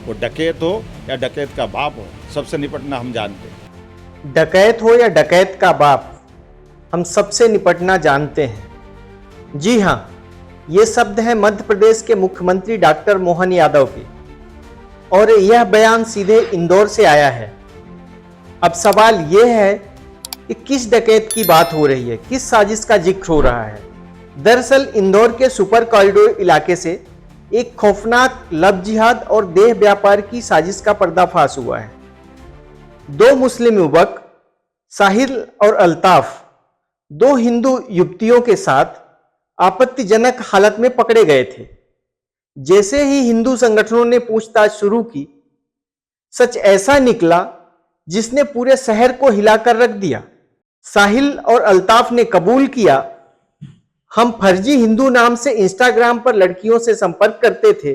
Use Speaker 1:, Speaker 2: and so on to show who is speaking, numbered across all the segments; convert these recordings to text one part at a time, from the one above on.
Speaker 1: वो डकैत हो या डकैत का बाप हो, सबसे निपटना हम जानते हैं।
Speaker 2: डकैत हो या डकैत का बाप, हम सबसे निपटना जानते हैं। जी हां, ये शब्द हैं मध्य प्रदेश के मुख्यमंत्री डॉक्टर मोहन यादव के, और यह बयान सीधे इंदौर से आया है। अब सवाल यह है कि किस डकैत की बात हो रही है, किस साजिश का जिक्र हो रहा है। दरअसल इंदौर के सुपर कॉरिडोर इलाके से एक खौफनाक लव जिहाद और देह व्यापार की साजिश का पर्दाफाश हुआ है। दो मुस्लिम युवक साहिल और अल्ताफ दो हिंदू युवतियों के साथ आपत्तिजनक हालत में पकड़े गए थे। जैसे ही हिंदू संगठनों ने पूछताछ शुरू की, सच ऐसा निकला जिसने पूरे शहर को हिलाकर रख दिया। साहिल और अल्ताफ ने कबूल किया, हम फर्जी हिंदू नाम से इंस्टाग्राम पर लड़कियों से संपर्क करते थे,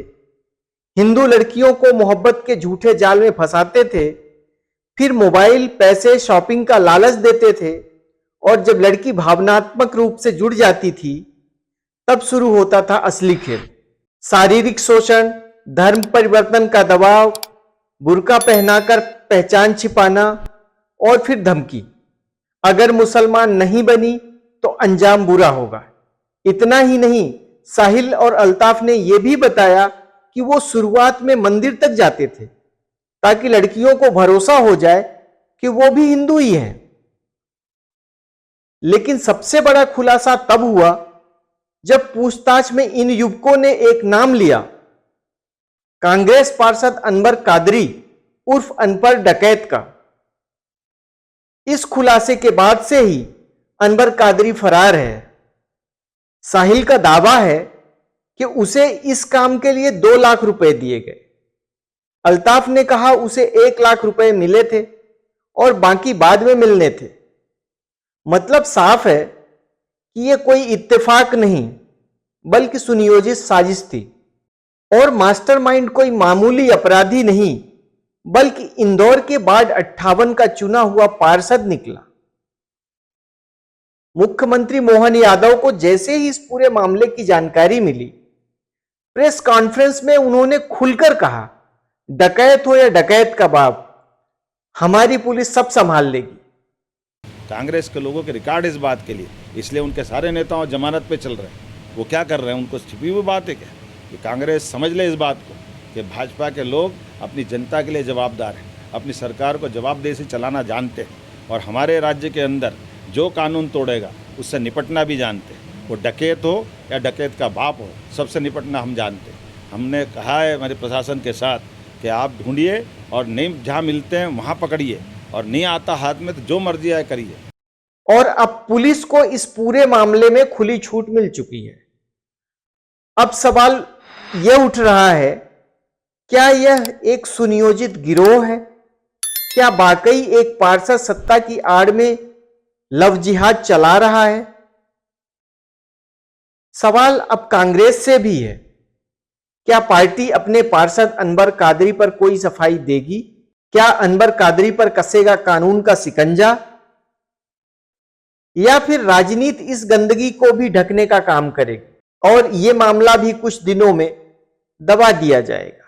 Speaker 2: हिंदू लड़कियों को मोहब्बत के झूठे जाल में फंसाते थे, फिर मोबाइल, पैसे, शॉपिंग का लालच देते थे, और जब लड़की भावनात्मक रूप से जुड़ जाती थी तब शुरू होता था असली खेल। शारीरिक शोषण, धर्म परिवर्तन का दबाव, बुर्का पहनाकर पहचान छिपाना और फिर धमकी, अगर मुसलमान नहीं बनी तो अंजाम बुरा होगा। इतना ही नहीं, साहिल और अल्ताफ ने यह भी बताया कि वो शुरुआत में मंदिर तक जाते थे ताकि लड़कियों को भरोसा हो जाए कि वो भी हिंदू ही हैं। लेकिन सबसे बड़ा खुलासा तब हुआ जब पूछताछ में इन युवकों ने एक नाम लिया, कांग्रेस पार्षद अनवर कादरी उर्फ अनपढ़ डकैत का। इस खुलासे के बाद से ही अनवर कादरी फरार है। साहिल का दावा है कि उसे इस काम के लिए 2 लाख रुपए दिए गए। अल्ताफ ने कहा उसे 1 लाख रुपए मिले थे और बाकी बाद में मिलने थे। मतलब साफ है कि यह कोई इत्तेफाक नहीं बल्कि सुनियोजित साजिश थी, और मास्टरमाइंड कोई मामूली अपराधी नहीं बल्कि इंदौर के वार्ड 58 का चुना हुआ पार्षद निकला। मुख्यमंत्री मोहन यादव को जैसे ही इस पूरे मामले की जानकारी मिली, प्रेस कॉन्फ्रेंस में उन्होंने खुलकर कहा, डकैत हो या डकैत का बाप, हमारी पुलिस सब संभाल लेगी।
Speaker 1: कांग्रेस के लोगों के रिकॉर्ड इस बात के लिए, इसलिए उनके सारे नेता जमानत पे चल रहे हैं। वो क्या कर रहे हैं, उनको छिपी हुई बात है क्या? कि कांग्रेस समझ ले इस बात को कि भाजपा के लोग अपनी जनता के लिए जवाबदार हैं, अपनी सरकार को जवाबदेही से चलाना जानते हैं, और हमारे राज्य के अंदर जो कानून तोड़ेगा उससे निपटना भी जानते हैं। वो डकैत हो या डकैत का बाप हो, सबसे निपटना हम जानते हैं। हमने कहा है हमारे प्रशासन के साथ कि आप ढूंढिए और नहीं जहाँ मिलते हैं वहाँ पकड़िए, और नहीं आता हाथ में तो जो मर्जी आए करिए।
Speaker 2: और अब पुलिस को इस पूरे मामले में खुली छूट मिल चुकी है। अब सवाल यह उठ रहा है, क्या यह एक सुनियोजित गिरोह है? क्या वाकई एक पार्षद सत्ता की आड़ में लव जिहाद चला रहा है? सवाल अब कांग्रेस से भी है, क्या पार्टी अपने पार्षद अनवर कादरी पर कोई सफाई देगी? क्या अनवर कादरी पर कसेगा कानून का शिकंजा, या फिर राजनीति इस गंदगी को भी ढकने का काम करेगी और यह मामला भी कुछ दिनों में दबा दिया जाएगा?